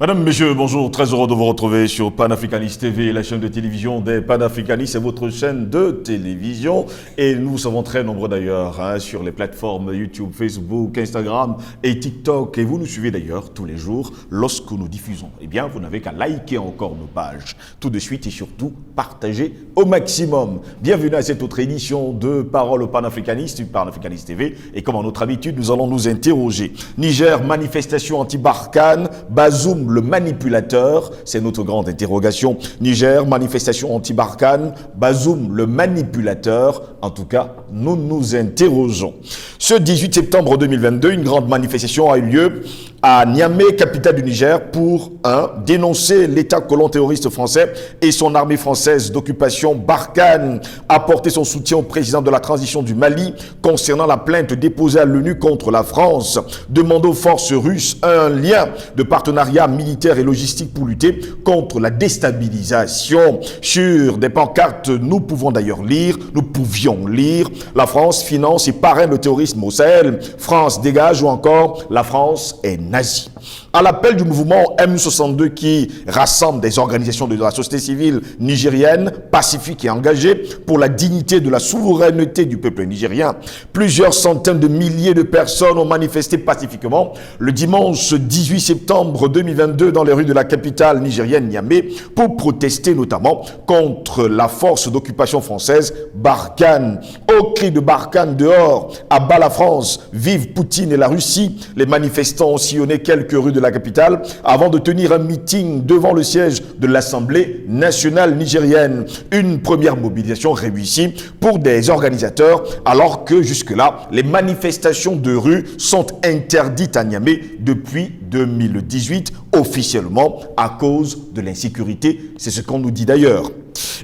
Madame, Messieurs, bonjour, très heureux de vous retrouver sur Panafricanist TV, la chaîne de télévision des panafricanistes, c'est votre chaîne de télévision et nous sommes très nombreux d'ailleurs sur les plateformes YouTube, Facebook, Instagram et TikTok et vous nous suivez d'ailleurs tous les jours lorsque nous diffusons. Eh bien, vous n'avez qu'à liker encore nos pages tout de suite et surtout partager au maximum. Bienvenue à cette autre édition de Parole panafricaniste, Panafricanist TV et comme en notre habitude, nous allons nous interroger. Niger, manifestation anti-Barkhane, Bazoum le manipulateur, c'est notre grande interrogation. Niger, manifestation anti-Barkhane, Bazoum le manipulateur. En tout cas, nous nous interrogeons. Ce 18 septembre 2022, une grande manifestation a eu lieu à Niamey, capitale du Niger, pour dénoncer l'État colon terroriste français et son armée française d'occupation. Barkhane apporter son soutien au président de la transition du Mali concernant la plainte déposée à l'ONU contre la France, demande aux forces russes un lien de partenariat militaire et logistique pour lutter contre la déstabilisation. Sur des pancartes, nous pouvions lire la France finance et parraine le terrorisme au Sahel, France dégage ou encore la France est nazie. À l'appel du mouvement M62 qui rassemble des organisations de la société civile nigérienne, pacifique et engagée pour la dignité de la souveraineté du peuple nigérien, plusieurs centaines de milliers de personnes ont manifesté pacifiquement le dimanche 18 septembre 2022 dans les rues de la capitale nigérienne Niamey pour protester notamment contre la force d'occupation française Barkhane. Au cri de Barkhane dehors, à bas la France, vive Poutine et la Russie, les manifestants ont sillonné quelques rues de la capitale avant de tenir un meeting devant le siège de l'Assemblée nationale nigérienne. Une première mobilisation réussie pour des organisateurs alors que jusque-là, les manifestations de rue sont interdites à Niamey depuis 2018 officiellement à cause de l'insécurité. C'est ce qu'on nous dit d'ailleurs.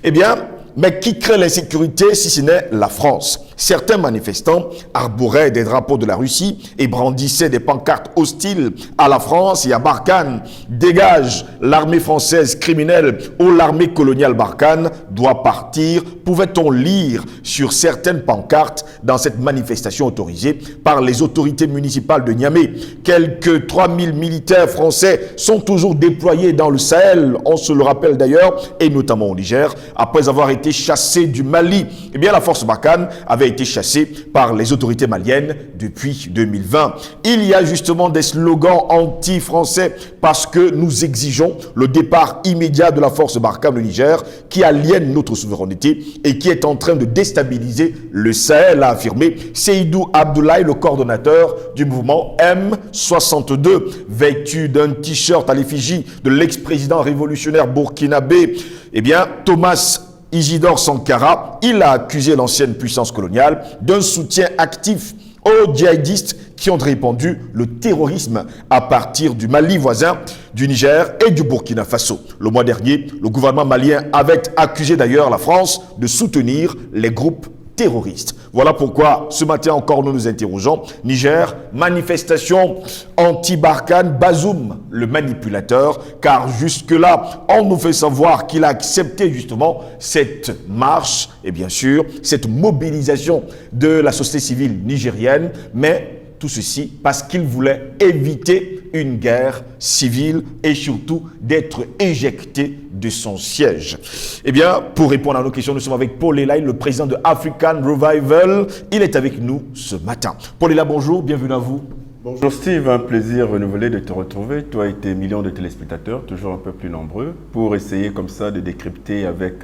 Eh bien, mais qui crée l'insécurité si ce n'est la France? Certains manifestants arboraient des drapeaux de la Russie et brandissaient des pancartes hostiles à la France et à Barkhane. Dégage l'armée française criminelle ou l'armée coloniale Barkhane doit partir. Pouvait-on lire sur certaines pancartes dans cette manifestation autorisée par les autorités municipales de Niamey? Quelques 3000 militaires français sont toujours déployés dans le Sahel, on se le rappelle d'ailleurs, et notamment au Niger, après avoir été chassés du Mali. Eh bien, la force Barkhane avait été chassée par les autorités maliennes depuis 2020. Il y a justement des slogans anti-français parce que nous exigeons le départ immédiat de la force Barkhane au Niger qui aliène notre souveraineté et qui est en train de déstabiliser le Sahel, a affirmé Seydou Abdoulaye, le coordonnateur du mouvement M62, vêtu d'un t-shirt à l'effigie de l'ex-président révolutionnaire burkinabé. Eh bien, Thomas Isidore Sankara, il a accusé l'ancienne puissance coloniale d'un soutien actif aux djihadistes qui ont répandu le terrorisme à partir du Mali voisin, du Niger et du Burkina Faso. Le mois dernier, le gouvernement malien avait accusé d'ailleurs la France de soutenir les groupes terroristes. Voilà pourquoi ce matin encore nous nous interrogeons. Niger, manifestation anti-Barkhane, Bazoum le manipulateur, car jusque-là, on nous fait savoir qu'il a accepté justement cette marche et bien sûr cette mobilisation de la société civile nigérienne, mais tout ceci parce qu'il voulait éviter une guerre civile et surtout d'être éjecté de son siège. Eh bien, pour répondre à nos questions, nous sommes avec Paul Elay, le président de African Revival. Il est avec nous ce matin. Paul Elay, bonjour, bienvenue à vous. Bonjour Steve, un plaisir renouvelé de te retrouver, toi et tes millions de téléspectateurs, toujours un peu plus nombreux, pour essayer comme ça de décrypter avec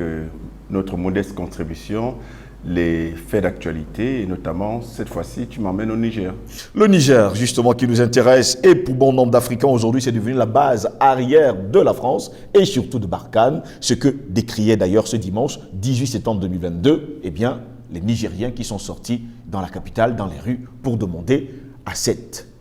notre modeste contribution les faits d'actualité et notamment cette fois-ci tu m'emmènes au Niger. Le Niger justement qui nous intéresse et pour bon nombre d'Africains aujourd'hui c'est devenu la base arrière de la France et surtout de Barkhane, ce que décriait d'ailleurs ce dimanche 18 septembre 2022 eh bien les Nigériens qui sont sortis dans la capitale, dans les rues pour demander à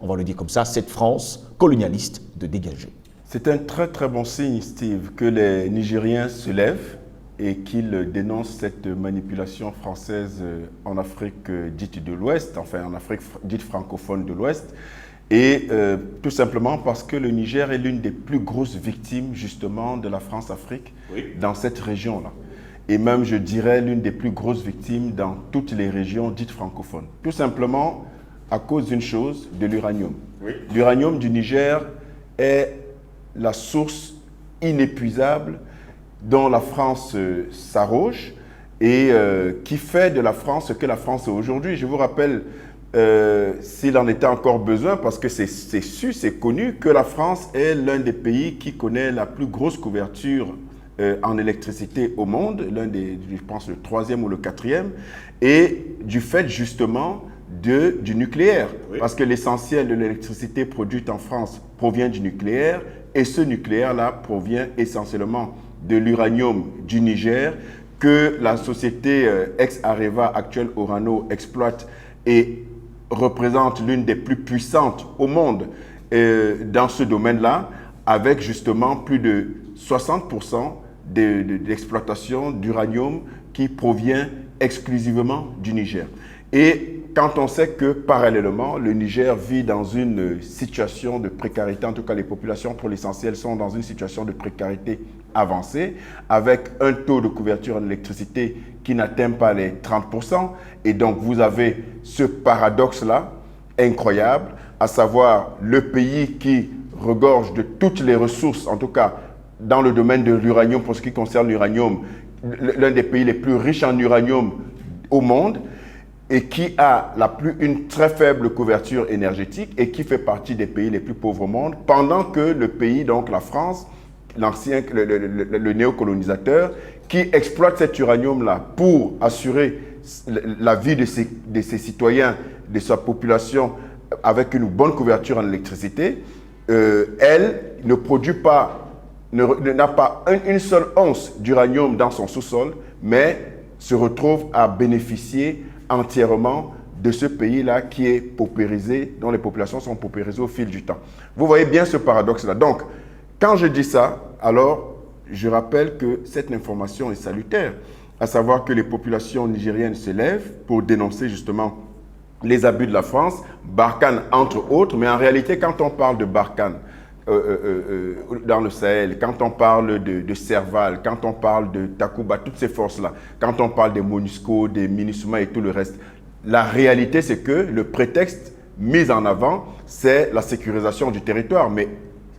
on va le dire comme ça, cette France colonialiste de dégager. C'est un très très bon signe Steve que les Nigériens se lèvent et qu'il dénonce cette manipulation française en Afrique dite de l'Ouest, enfin en Afrique dite francophone de l'Ouest, et tout simplement parce que le Niger est l'une des plus grosses victimes justement de la France-Afrique dans cette région-là. Et même, je dirais, l'une des plus grosses victimes dans toutes les régions dites francophones. Tout simplement à cause d'une chose, de l'uranium. L'uranium du Niger est la source inépuisable dont la France s'arroge et qui fait de la France ce que la France est aujourd'hui. Je vous rappelle, s'il en était encore besoin, parce que c'est su, c'est connu, que la France est l'un des pays qui connaît la plus grosse couverture en électricité au monde, l'un des, je pense, le 3e ou le 4e, et du fait justement du nucléaire. Oui. Parce que l'essentiel de l'électricité produite en France provient du nucléaire, et ce nucléaire-là provient essentiellement de l'uranium du Niger, que la société ex-Areva, actuelle Orano, exploite et représente l'une des plus puissantes au monde dans ce domaine-là, avec justement plus de 60% d'exploitation d'uranium qui provient exclusivement du Niger. Et quand on sait que parallèlement, le Niger vit dans une situation de précarité, en tout cas les populations pour l'essentiel sont dans une situation de précarité avancée, avec un taux de couverture en électricité qui n'atteint pas les 30%. Et donc vous avez ce paradoxe-là incroyable, à savoir le pays qui regorge de toutes les ressources, en tout cas dans le domaine de l'uranium, pour ce qui concerne l'uranium, l'un des pays les plus riches en uranium au monde, et qui a une très faible couverture énergétique et qui fait partie des pays les plus pauvres au monde, pendant que le pays, donc la France, le néocolonisateur, qui exploite cet uranium-là pour assurer la vie de ses citoyens, de sa population, avec une bonne couverture en électricité, elle ne produit pas, n'a pas une seule once d'uranium dans son sous-sol, mais se retrouve à bénéficier entièrement de ce pays-là qui est paupérisé, dont les populations sont paupérisées au fil du temps. Vous voyez bien ce paradoxe-là. Donc, quand je dis ça, alors je rappelle que cette information est salutaire, à savoir que les populations nigériennes se lèvent pour dénoncer justement les abus de la France, Barkhane entre autres, mais en réalité, quand on parle de Barkhane dans le Sahel, quand on parle de Serval, quand on parle de Takuba, toutes ces forces-là, quand on parle des MONUSCO, des MINUSMA et tout le reste, la réalité, c'est que le prétexte mis en avant, c'est la sécurisation du territoire. Mais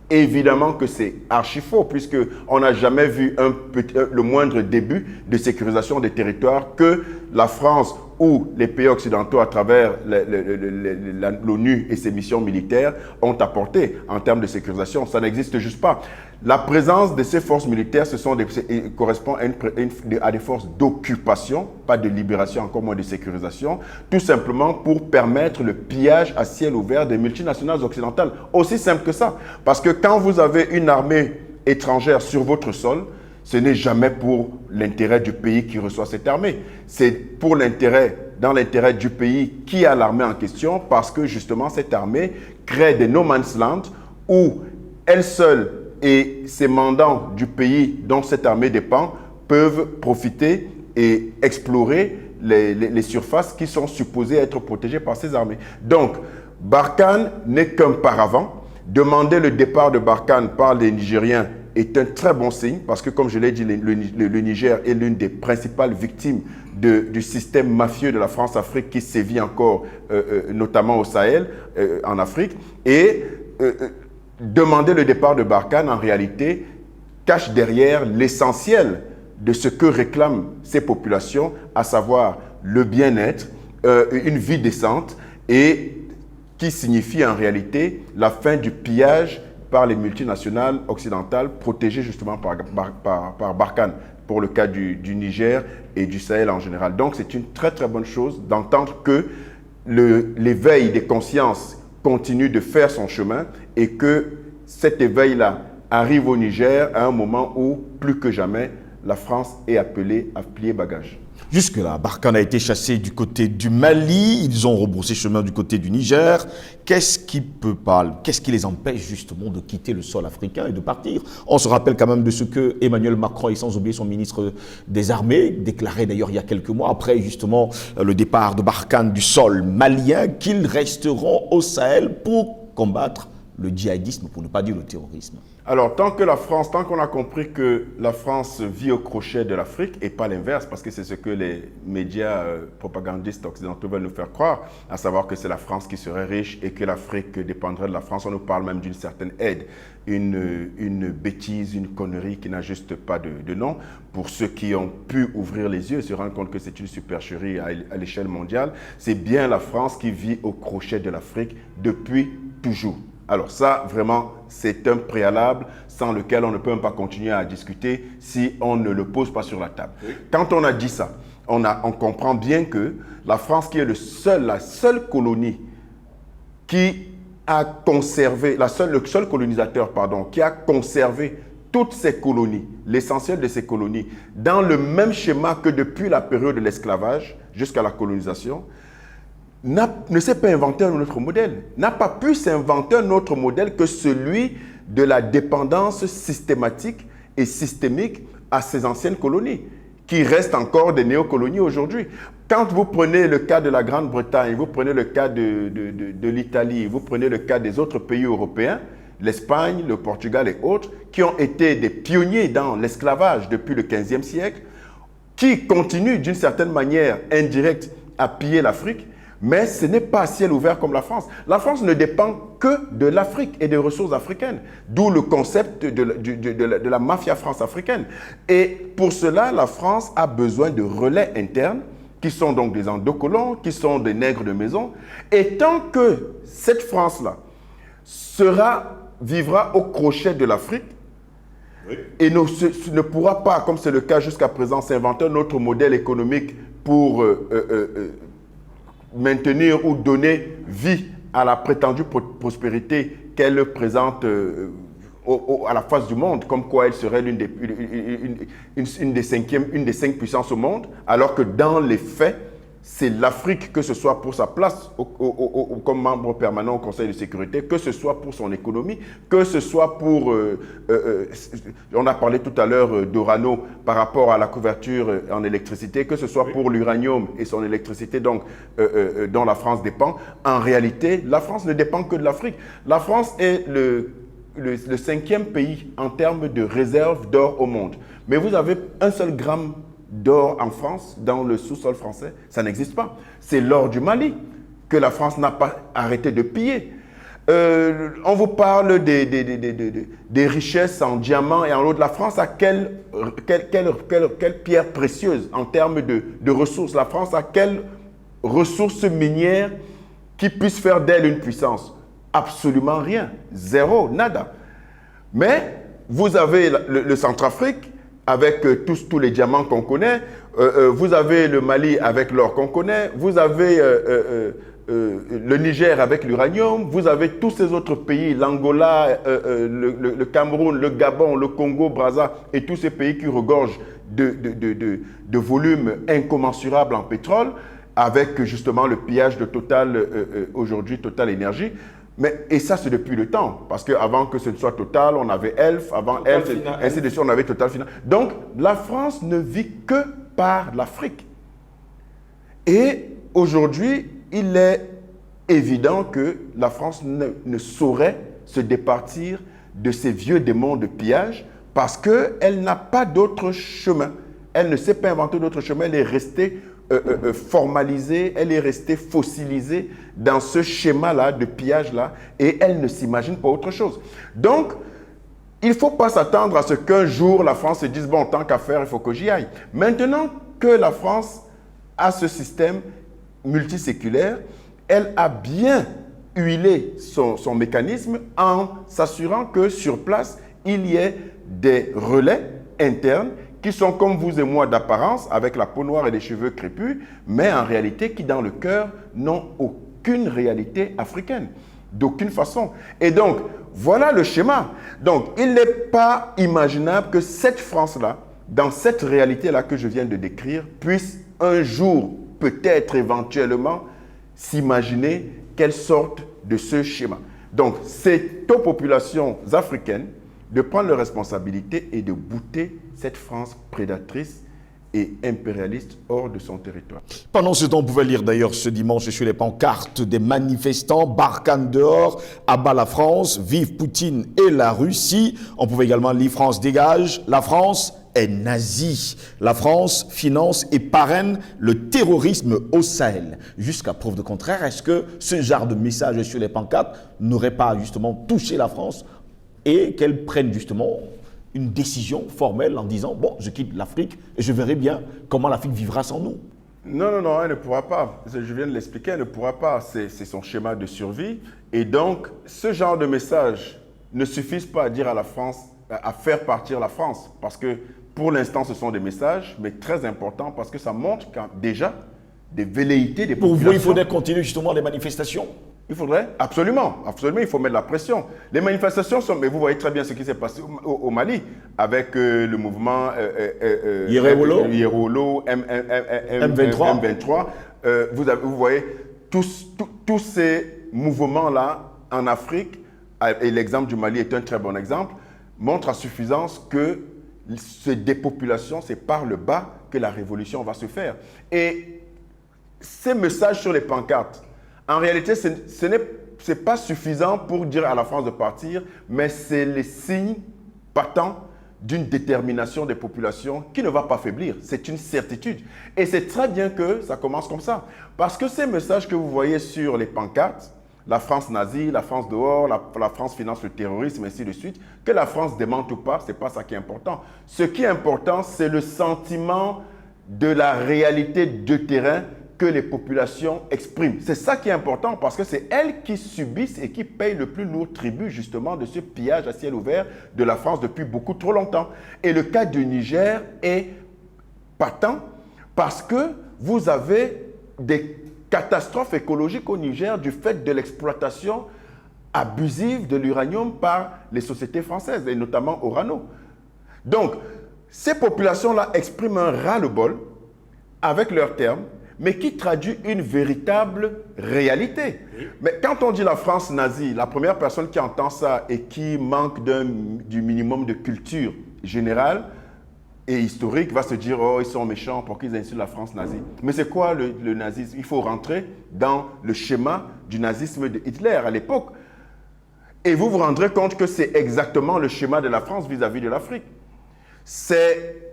évidemment que c'est archi faux, puisqu'on n'a jamais vu le moindre début de sécurisation des territoires que la France ou les pays occidentaux, à travers l'ONU et ses missions militaires, ont apporté en termes de sécurisation. Ça n'existe juste pas. La présence de ces forces militaires correspond à des forces d'occupation, pas de libération, encore moins de sécurisation, tout simplement pour permettre le pillage à ciel ouvert des multinationales occidentales. Aussi simple que ça. Parce que quand vous avez une armée étrangère sur votre sol, ce n'est jamais pour l'intérêt du pays qui reçoit cette armée. C'est pour dans l'intérêt du pays qui a l'armée en question, parce que justement cette armée crée des no man's land où elle seule et ses mandants du pays dont cette armée dépend peuvent profiter et explorer les surfaces qui sont supposées être protégées par ces armées. Donc, Barkhane n'est qu'un paravent. Demander le départ de Barkhane par les Nigériens est un très bon signe parce que, comme je l'ai dit, le Niger est l'une des principales victimes du système mafieux de la France-Afrique qui sévit encore, notamment au Sahel, en Afrique. Et demander le départ de Barkhane, en réalité, cache derrière l'essentiel de ce que réclament ces populations, à savoir le bien-être, une vie décente, et qui signifie en réalité la fin du pillage par les multinationales occidentales protégées justement par Barkhane, pour le cas du Niger et du Sahel en général. Donc c'est une très très bonne chose d'entendre que l'éveil des consciences continue de faire son chemin et que cet éveil-là arrive au Niger à un moment où, plus que jamais, la France est appelée à plier bagage. Jusque-là, Barkhane a été chassé du côté du Mali, ils ont rebroussé chemin du côté du Niger. Qu'est-ce qui les empêche justement de quitter le sol africain et de partir? On se rappelle quand même de ce que Emmanuel Macron, et sans oublier son ministre des Armées, déclarait d'ailleurs il y a quelques mois, après justement le départ de Barkhane du sol malien, qu'ils resteront au Sahel pour combattre le djihadisme, pour ne pas dire le terrorisme. Alors, tant qu'on a compris que la France vit au crochet de l'Afrique et pas l'inverse, parce que c'est ce que les médias propagandistes occidentaux veulent nous faire croire, à savoir que c'est la France qui serait riche et que l'Afrique dépendrait de la France. On nous parle même d'une certaine aide, une bêtise, une connerie qui n'a juste pas de nom. Pour ceux qui ont pu ouvrir les yeux et se rendre compte que c'est une supercherie à l'échelle mondiale, c'est bien la France qui vit au crochet de l'Afrique depuis toujours. Alors ça, vraiment, c'est un préalable sans lequel on ne peut même pas continuer à discuter si on ne le pose pas sur la table. Oui. Quand on a dit ça, on comprend bien que la France, qui est la seule colonie qui a conservé, le seul colonisateur, pardon, qui a conservé toutes ces colonies, l'essentiel de ces colonies, dans le même schéma que depuis la période de l'esclavage jusqu'à la colonisation, ne s'est pas inventé un autre modèle, n'a pas pu s'inventer un autre modèle que celui de la dépendance systématique et systémique à ces anciennes colonies, qui restent encore des néocolonies aujourd'hui. Quand vous prenez le cas de la Grande-Bretagne, vous prenez le cas de l'Italie, vous prenez le cas des autres pays européens, l'Espagne, le Portugal et autres, qui ont été des pionniers dans l'esclavage depuis le XVe siècle, qui continuent d'une certaine manière indirecte à piller l'Afrique, mais ce n'est pas à ciel ouvert comme la France. La France ne dépend que de l'Afrique et des ressources africaines, d'où le concept de la mafia france-africaine. Et pour cela, la France a besoin de relais internes, qui sont donc des endocolons, qui sont des nègres de maison. Et tant que cette France-là vivra au crochet de l'Afrique, oui, et ne pourra pas, comme c'est le cas jusqu'à présent, s'inventer un autre modèle économique pour maintenir ou donner vie à la prétendue prospérité qu'elle présente à la face du monde, comme quoi elle serait une des 5 puissances au monde, alors que dans les faits, c'est l'Afrique, que ce soit pour sa place comme membre permanent au Conseil de sécurité, que ce soit pour son économie, que ce soit pour... on a parlé tout à l'heure d'Orano par rapport à la couverture en électricité, que ce soit pour l'uranium et son électricité dont la France dépend. En réalité, la France ne dépend que de l'Afrique. La France est le 5e pays en termes de réserve d'or au monde. Mais vous avez un seul gramme d'or en France, dans le sous-sol français, ça n'existe pas. C'est l'or du Mali que la France n'a pas arrêté de piller. On vous parle des richesses en diamants et en or de la France. À quelle pierre précieuse en termes de ressources? La France a quelles ressources minières qui puissent faire d'elle une puissance? Absolument rien. Zéro, nada. Mais vous avez le Centrafrique, avec tous les diamants qu'on connaît, vous avez le Mali avec l'or qu'on connaît, vous avez le Niger avec l'uranium, vous avez tous ces autres pays, l'Angola, le Cameroun, le Gabon, le Congo, Brazza, et tous ces pays qui regorgent de volumes incommensurables en pétrole, avec justement le pillage de Total, aujourd'hui Total Énergie. Et ça, c'est depuis le temps, parce qu'avant que ce ne soit Total, on avait Elf, avant Total Elf, ainsi de suite, on avait Total Final. Donc, la France ne vit que par l'Afrique. Et aujourd'hui, il est évident que la France ne saurait se départir de ces vieux démons de pillage, parce qu'elle n'a pas d'autre chemin. Elle ne s'est pas inventer d'autre chemin, elle est restée formalisée, elle est restée fossilisée dans ce schéma-là, de pillage-là, et elle ne s'imagine pas autre chose. Donc, il ne faut pas s'attendre à ce qu'un jour, la France se dise, bon, tant qu'à faire, il faut que j'y aille. Maintenant que la France a ce système multiséculaire, elle a bien huilé son mécanisme en s'assurant que sur place, il y ait des relais internes qui sont comme vous et moi d'apparence, avec la peau noire et les cheveux crépus, mais en réalité qui, dans le cœur, n'ont aucune réalité africaine, d'aucune façon. Et donc, voilà le schéma. Donc, il n'est pas imaginable que cette France-là, dans cette réalité-là que je viens de décrire, puisse un jour, peut-être éventuellement, s'imaginer qu'elle sorte de ce schéma. Donc, c'est aux populations africaines de prendre leurs responsabilités et de bouter cette France prédatrice et impérialiste hors de son territoire. Pendant ce temps, on pouvait lire d'ailleurs ce dimanche sur les pancartes des manifestants, Barkhane dehors, abat la France, vive Poutine et la Russie. On pouvait également lire France dégage, la France est nazie. La France finance et parraine le terrorisme au Sahel. Jusqu'à preuve de contraire, est-ce que ce genre de message sur les pancartes n'aurait pas justement touché la France et qu'elle prenne justement une décision formelle en disant « Bon, je quitte l'Afrique et je verrai bien comment l'Afrique vivra sans nous ». Non, elle ne pourra pas. Je viens de l'expliquer, elle ne pourra pas. C'est son schéma de survie. Et donc, ce genre de message ne suffisent pas à dire à la France, à faire partir la France. Parce que pour l'instant, ce sont des messages, mais très importants parce que ça montre déjà des velléités des populations. Pour vous, il faudrait continuer justement les manifestations? Il faudrait, absolument, il faut mettre la pression. Les manifestations sont, mais vous voyez très bien ce qui s'est passé au Mali avec le mouvement Yerolo, M23. Vous voyez tous ces mouvements-là en Afrique, et l'exemple du Mali est un très bon exemple, montrent à suffisance que cette dépopulation, c'est par le bas que la révolution va se faire. Et ces messages sur les pancartes, en réalité, ce n'est pas suffisant pour dire à la France de partir, mais c'est les signes patents d'une détermination des populations qui ne va pas faiblir. C'est une certitude. Et c'est très bien que ça commence comme ça. Parce que ces messages que vous voyez sur les pancartes, la France nazie, la France dehors, la France finance le terrorisme, ainsi de suite, que la France démente ou pas, ce n'est pas ça qui est important. Ce qui est important, c'est le sentiment de la réalité de terrain que les populations expriment. C'est ça qui est important parce que c'est elles qui subissent et qui payent le plus lourd tribut justement de ce pillage à ciel ouvert de la France depuis beaucoup trop longtemps. Et le cas du Niger est patent parce que vous avez des catastrophes écologiques au Niger du fait de l'exploitation abusive de l'uranium par les sociétés françaises et notamment Orano. Donc, ces populations-là expriment un ras-le-bol avec leurs termes, mais qui traduit une véritable réalité. Oui. Mais quand on dit la France nazie, la première personne qui entend ça et qui manque du minimum de culture générale et historique va se dire « Oh, ils sont méchants pour qu'ils insultent la France nazie ». Mais c'est quoi le nazisme? Il faut rentrer dans le schéma du nazisme de Hitler à l'époque. Et vous vous rendrez compte que c'est exactement le schéma de la France vis-à-vis de l'Afrique. C'est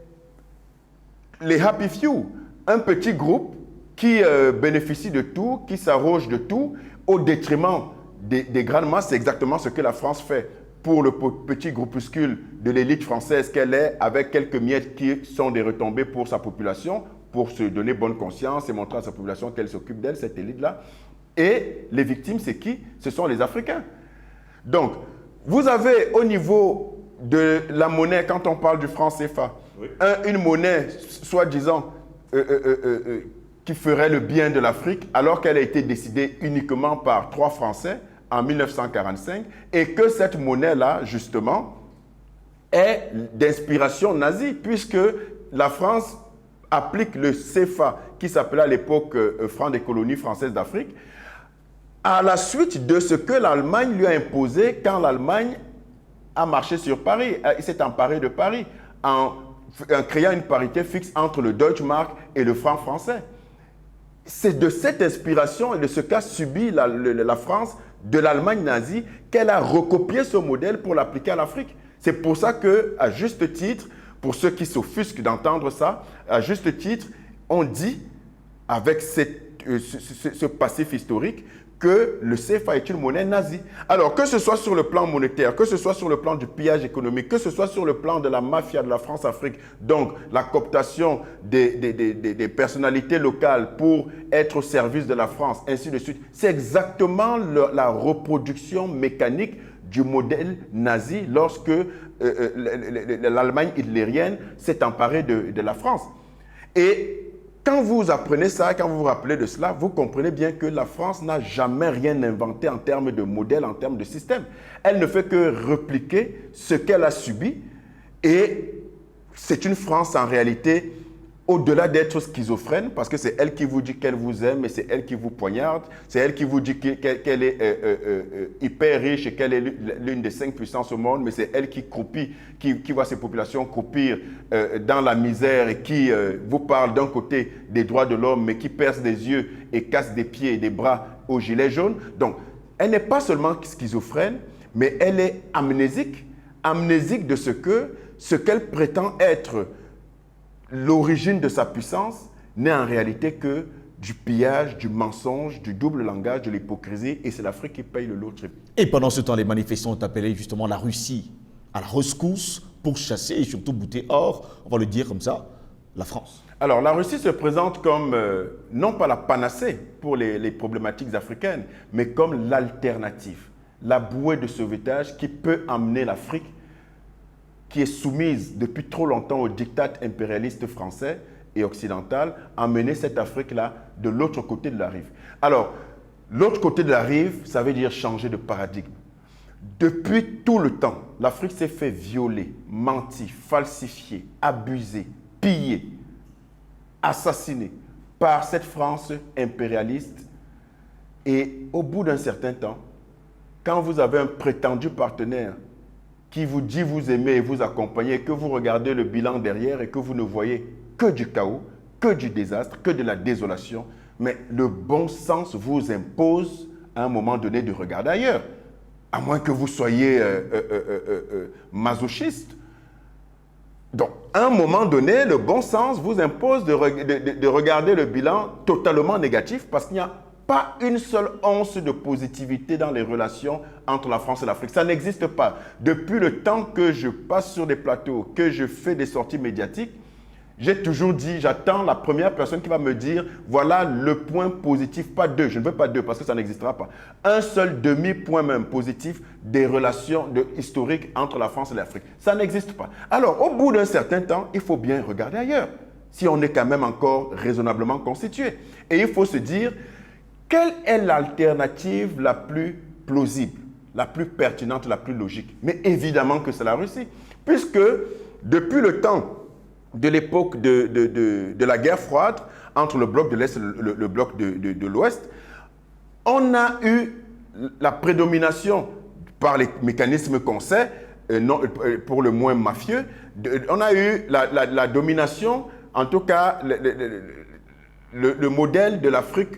les Happy Few, un petit groupe qui bénéficie de tout, qui s'arroge de tout, au détriment des grandes masses. C'est exactement ce que la France fait pour le petit groupuscule de l'élite française qu'elle est, avec quelques miettes qui sont des retombées pour sa population, pour se donner bonne conscience et montrer à sa population qu'elle s'occupe d'elle, cette élite-là. Et les victimes, c'est qui? Ce sont les Africains. Donc, vous avez au niveau de la monnaie, quand on parle du franc CFA, oui, une monnaie, soi-disant, qui ferait le bien de l'Afrique, alors qu'elle a été décidée uniquement par 3 Français en 1945, et que cette monnaie-là, justement, est d'inspiration nazie, puisque la France applique le CFA, qui s'appelait à l'époque franc des colonies françaises d'Afrique, à la suite de ce que l'Allemagne lui a imposé quand l'Allemagne a marché sur Paris. Il s'est emparé de Paris en créant une parité fixe entre le Deutschmark et le franc français. C'est de cette inspiration et de ce qu'a subi la France de l'Allemagne nazie qu'elle a recopié ce modèle pour l'appliquer à l'Afrique. C'est pour ça qu'à juste titre, pour ceux qui s'offusquent d'entendre ça, à juste titre, on dit, avec ce passif historique, que le CFA est une monnaie nazie. Alors, que ce soit sur le plan monétaire, que ce soit sur le plan du pillage économique, que ce soit sur le plan de la mafia de la France-Afrique, donc la cooptation des personnalités locales pour être au service de la France, ainsi de suite, c'est exactement la reproduction mécanique du modèle nazi lorsque l'Allemagne hitlérienne s'est emparée de la France. Et quand vous apprenez ça, quand vous vous rappelez de cela, vous comprenez bien que la France n'a jamais rien inventé en termes de modèle, en termes de système. Elle ne fait que répliquer ce qu'elle a subi et c'est une France en réalité au-delà d'être schizophrène, parce que c'est elle qui vous dit qu'elle vous aime, et c'est elle qui vous poignarde, c'est elle qui vous dit qu'elle est hyper riche et qu'elle est l'une des 5 puissances au monde, mais c'est elle qui croupit, qui voit ses populations croupir dans la misère et qui vous parle d'un côté des droits de l'homme, mais qui perce des yeux et casse des pieds et des bras aux gilets jaunes. Donc, elle n'est pas seulement schizophrène, mais elle est amnésique de ce qu'elle prétend être l'origine de sa puissance n'est en réalité que du pillage, du mensonge, du double langage, de l'hypocrisie, et c'est l'Afrique qui paye le lot triple. Et pendant ce temps, les manifestants ont appelé justement la Russie à la rescousse pour chasser et surtout bouter hors, on va le dire comme ça, la France. Alors, la Russie se présente comme, non pas la panacée pour les problématiques africaines, mais comme l'alternative, la bouée de sauvetage qui peut amener l'Afrique, qui est soumise depuis trop longtemps au diktat impérialiste français et occidental, à mener cette Afrique-là de l'autre côté de la rive. Alors, l'autre côté de la rive, ça veut dire changer de paradigme. Depuis tout le temps, l'Afrique s'est fait violer, mentir, falsifier, abuser, piller, assassiner par cette France impérialiste. Et au bout d'un certain temps, quand vous avez un prétendu partenaire qui vous dit vous aimer et vous accompagner, que vous regardez le bilan derrière et que vous ne voyez que du chaos, que du désastre, que de la désolation, mais le bon sens vous impose à un moment donné de regarder ailleurs, à moins que vous soyez masochiste. Donc, à un moment donné, le bon sens vous impose de regarder le bilan totalement négatif parce qu'il n'y a pas une seule once de positivité dans les relations entre la France et l'Afrique. Ça n'existe pas. Depuis le temps que je passe sur des plateaux, que je fais des sorties médiatiques, j'ai toujours dit, j'attends la première personne qui va me dire, voilà le point positif, pas deux, je ne veux pas deux parce que ça n'existera pas. Un seul demi-point même positif des relations historiques entre la France et l'Afrique. Ça n'existe pas. Alors, au bout d'un certain temps, il faut bien regarder ailleurs, si on est quand même encore raisonnablement constitué. Et il faut se dire, quelle est l'alternative la plus plausible, la plus pertinente, la plus logique? Mais évidemment que c'est la Russie, puisque depuis le temps de l'époque de la guerre froide entre le bloc de l'Est et le bloc de l'Ouest, on a eu la prédomination par les mécanismes qu'on sait, pour le moins mafieux, on a eu la domination, en tout cas le modèle de l'Afrique,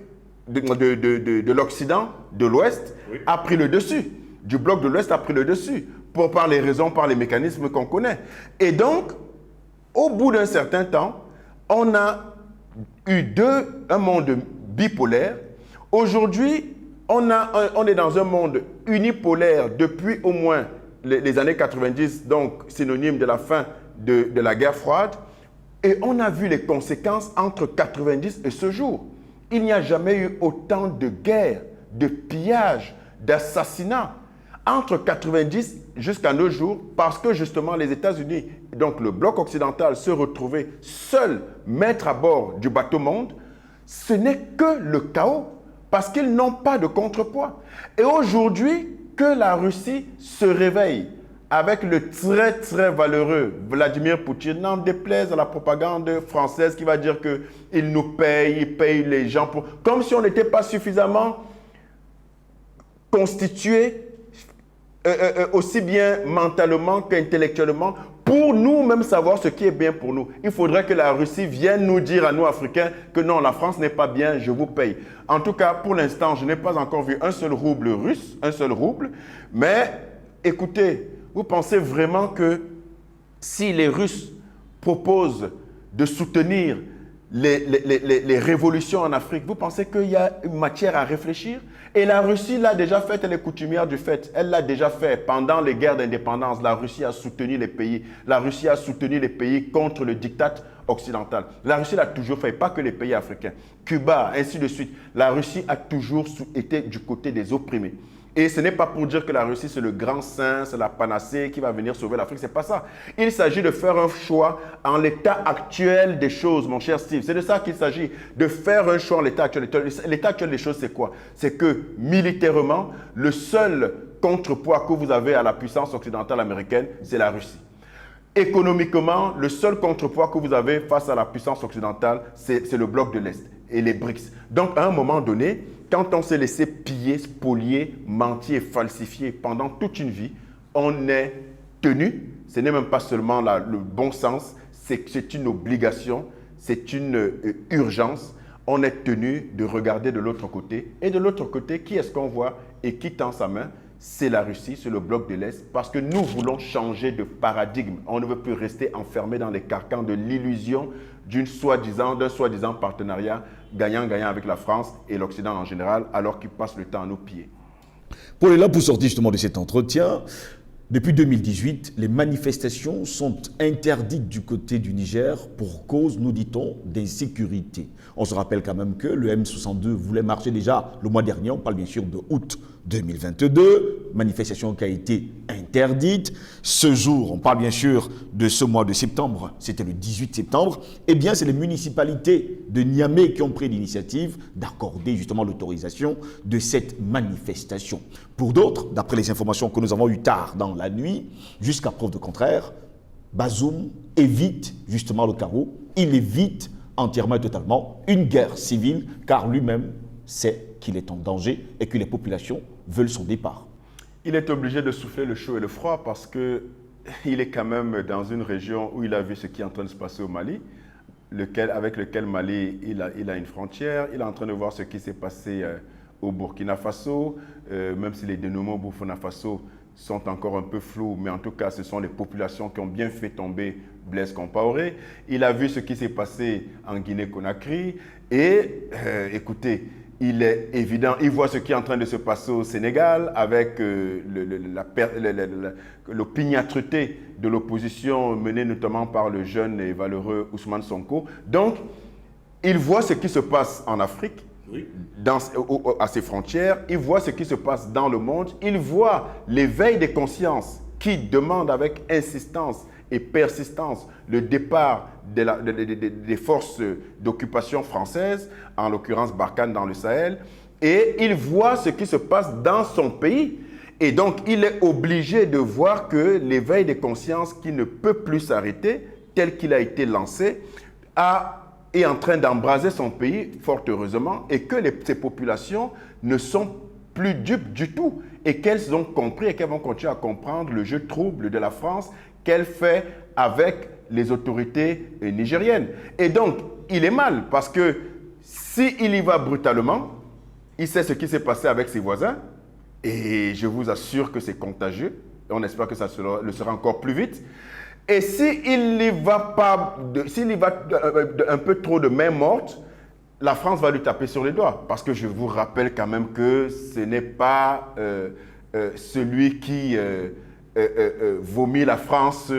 de l'Occident, de l'Ouest, oui, a pris le dessus. Du bloc de l'Ouest a pris le dessus, par les raisons, par les mécanismes qu'on connaît. Et donc, au bout d'un certain temps, on a eu un monde bipolaire. Aujourd'hui, on est dans un monde unipolaire depuis au moins les années 90, donc synonyme de la fin de la guerre froide. Et on a vu les conséquences entre 90 et ce jour. Il n'y a jamais eu autant de guerres, de pillages, d'assassinats entre 90 jusqu'à nos jours parce que justement les États-Unis, donc le bloc occidental, se retrouvaient seuls maîtres à bord du bateau monde. Ce n'est que le chaos parce qu'ils n'ont pas de contrepoids. Et aujourd'hui, que la Russie se réveille avec le très très valeureux Vladimir Poutine, n'en déplaise à la propagande française qui va dire qu'il nous paye, il paye les gens pour... Comme si on n'était pas suffisamment constitué, aussi bien mentalement qu'intellectuellement, pour nous-mêmes savoir ce qui est bien pour nous. Il faudrait que la Russie vienne nous dire à nous, Africains, que non, la France n'est pas bien, je vous paye. En tout cas, pour l'instant, je n'ai pas encore vu un seul rouble russe, un seul rouble, mais écoutez, vous pensez vraiment que si les Russes proposent de soutenir les révolutions en Afrique, vous pensez qu'il y a une matière à réfléchir? Et la Russie l'a déjà fait, elle est coutumière du fait. Elle l'a déjà fait pendant les guerres d'indépendance. La Russie a soutenu les pays. La Russie a soutenu les pays contre le diktat occidental. La Russie l'a toujours fait, pas que les pays africains. Cuba, ainsi de suite. La Russie a toujours été du côté des opprimés. Et ce n'est pas pour dire que la Russie, c'est le grand saint, c'est la panacée qui va venir sauver l'Afrique. Ce n'est pas ça. Il s'agit de faire un choix en l'état actuel des choses, mon cher Steve. C'est de ça qu'il s'agit, de faire un choix en l'état actuel. L'état actuel des choses, c'est quoi? C'est que militairement, le seul contrepoids que vous avez à la puissance occidentale américaine, c'est la Russie. Économiquement, le seul contrepoids que vous avez face à la puissance occidentale, c'est le bloc de l'Est et les BRICS. Donc, à un moment donné, quand on s'est laissé piller, spolier, mentir et falsifier pendant toute une vie, on est tenu, ce n'est même pas seulement le bon sens, c'est une obligation, c'est une urgence. On est tenu de regarder de l'autre côté. Et de l'autre côté, qui est-ce qu'on voit et qui tend sa main? C'est la Russie, c'est le bloc de l'Est, parce que nous voulons changer de paradigme. On ne veut plus rester enfermé dans les carcans de l'illusion d'un soi-disant partenariat gagnant-gagnant avec la France et l'Occident en général, alors qu'ils passent le temps à nous piller. Pour là, pour sortir justement de cet entretien, depuis 2018, les manifestations sont interdites du côté du Niger pour cause, nous dit-on, d'insécurité. On se rappelle quand même que le M62 voulait marcher déjà le mois dernier, on parle bien sûr de août 2022, manifestation qui a été interdite. Ce jour, on parle bien sûr de ce mois de septembre, c'était le 18 septembre, eh bien c'est les municipalités de Niamey qui ont pris l'initiative d'accorder justement l'autorisation de cette manifestation. Pour d'autres, d'après les informations que nous avons eues tard dans la nuit, jusqu'à preuve de contraire, Bazoum évite justement le chaos, il évite entièrement et totalement une guerre civile, car lui-même sait qu'il est en danger et que les populations veulent son départ. Il est obligé de souffler le chaud et le froid parce qu'il est quand même dans une région où il a vu ce qui est en train de se passer au Mali, avec lequel Mali il a une frontière. Il est en train de voir ce qui s'est passé au Burkina Faso, même si les dénouements au Burkina Faso sont encore un peu flous, mais en tout cas, ce sont les populations qui ont bien fait tomber Blaise Compaoré. Il a vu ce qui s'est passé en Guinée-Conakry et, écoutez, il est évident, il voit ce qui est en train de se passer au Sénégal avec l'opiniâtreté de l'opposition menée notamment par le jeune et valeureux Ousmane Sonko. Donc, il voit ce qui se passe en Afrique, oui, à ses frontières, il voit ce qui se passe dans le monde, il voit l'éveil des consciences qui demande avec insistance et persistance le départ des forces d'occupation françaises, en l'occurrence Barkhane dans le Sahel, et il voit ce qui se passe dans son pays. Et donc, il est obligé de voir que l'éveil des consciences qui ne peut plus s'arrêter, tel qu'il a été lancé, est en train d'embraser son pays, fort heureusement, et que ces populations ne sont plus dupes du tout, et qu'elles ont compris et qu'elles vont continuer à comprendre le jeu trouble de la France qu'elle fait avec les autorités nigériennes. Et donc, il est mal, parce que s'il y va brutalement, il sait ce qui s'est passé avec ses voisins, et je vous assure que c'est contagieux, et on espère que ça le sera encore plus vite. Et s'il y va un peu trop de main morte, la France va lui taper sur les doigts. Parce que je vous rappelle quand même que ce n'est pas celui qui vomit la France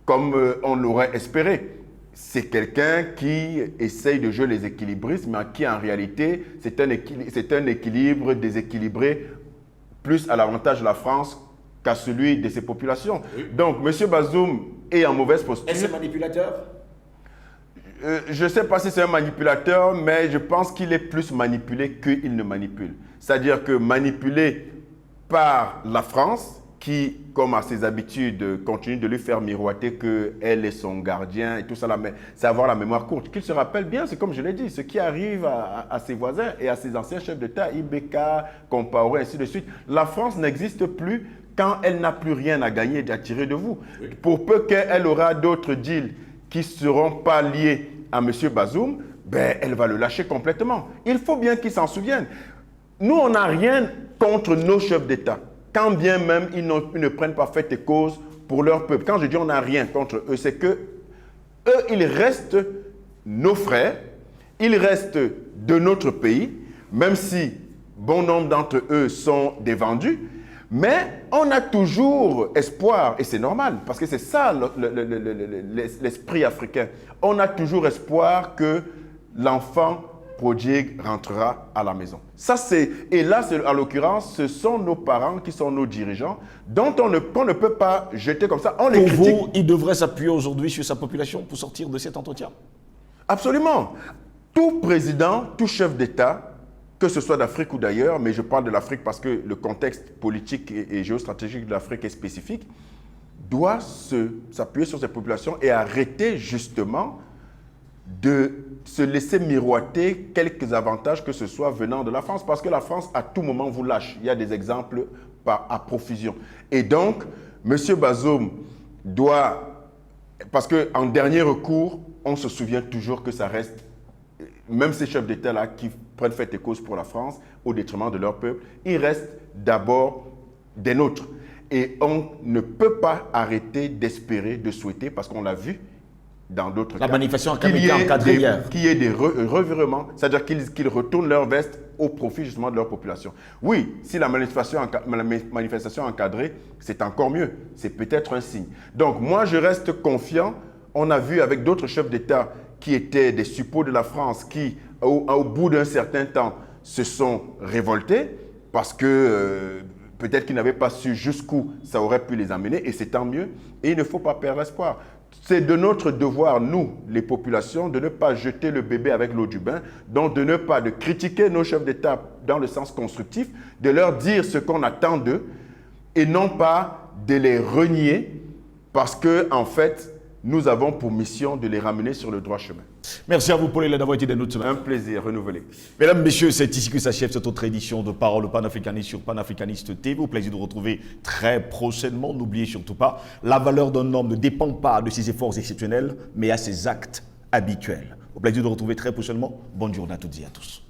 comme on l'aurait espéré. C'est quelqu'un qui essaye de jouer les équilibristes, mais qui en réalité, c'est un équilibre déséquilibré plus à l'avantage de la France qu'à celui de ses populations. Oui. Donc, M. Bazoum est en mauvaise posture. Est-ce un manipulateur? Je ne sais pas si c'est un manipulateur, mais je pense qu'il est plus manipulé qu'il ne manipule. C'est-à-dire que manipulé par la France, qui, comme à ses habitudes, continue de lui faire miroiter qu'elle est son gardien et tout ça, c'est avoir la mémoire courte. Qu'il se rappelle bien, c'est comme je l'ai dit, ce qui arrive à ses voisins et à ses anciens chefs d'État, Ibeka, Compaoré, ainsi de suite. La France n'existe plus quand elle n'a plus rien à gagner et à tirer de vous. Oui. Pour peu qu'elle aura d'autres deals qui ne seront pas liés à M. Bazoum, ben, elle va le lâcher complètement. Il faut bien qu'ils s'en souviennent. Nous, on n'a rien contre nos chefs d'État, quand bien même ils ne prennent pas fait et cause pour leur peuple. Quand je dis on n'a rien contre eux, c'est que eux, ils restent nos frères, ils restent de notre pays, même si bon nombre d'entre eux sont des vendus. Mais on a toujours espoir, et c'est normal, parce que c'est ça l'esprit africain. On a toujours espoir que l'enfant prodigue rentrera à la maison. Et là, à l'occurrence, ce sont nos parents qui sont nos dirigeants, qu'on ne peut pas jeter comme ça. On les critique. Pour vous, il devrait s'appuyer aujourd'hui sur sa population pour sortir de cet entretien? Absolument. Tout président, tout chef d'État, que ce soit d'Afrique ou d'ailleurs, mais je parle de l'Afrique parce que le contexte politique et géostratégique de l'Afrique est spécifique, doit s'appuyer sur ces populations et arrêter justement de se laisser miroiter quelques avantages que ce soit venant de la France, parce que la France, à tout moment, vous lâche. Il y a des exemples à profusion. Et donc, M. Bazoum doit, parce qu'en dernier recours, on se souvient toujours que ça reste, même ces chefs d'État-là qui prennent fait et cause pour la France au détriment de leur peuple, ils restent d'abord des nôtres. Et on ne peut pas arrêter d'espérer, de souhaiter, parce qu'on l'a vu dans d'autres cas. La manifestation a quand même été encadrée hier. Qu'il y ait des revirements, c'est-à-dire qu'ils retournent leur veste au profit justement de leur population. Oui, si la manifestation est encadrée, c'est encore mieux. C'est peut-être un signe. Donc moi, je reste confiant. On a vu avec d'autres chefs d'État qui étaient des suppôts de la France, qui, au bout d'un certain temps, se sont révoltés parce que peut-être qu'ils n'avaient pas su jusqu'où ça aurait pu les amener, et c'est tant mieux. Et il ne faut pas perdre espoir. C'est de notre devoir, nous, les populations, de ne pas jeter le bébé avec l'eau du bain, donc de critiquer nos chefs d'État dans le sens constructif, de leur dire ce qu'on attend d'eux, et non pas de les renier, parce que, en fait, nous avons pour mission de les ramener sur le droit chemin. Merci à vous, Paul, d'avoir été des nôtres. Un plaisir renouvelé. Mesdames, Messieurs, c'est ici que s'achève cette autre édition de Parole panafricaniste sur Panafricaniste TV. Au plaisir de vous retrouver très prochainement. N'oubliez surtout pas, la valeur d'un homme ne dépend pas de ses efforts exceptionnels, mais à ses actes habituels. Au plaisir de vous retrouver très prochainement. Bonne journée à toutes et à tous.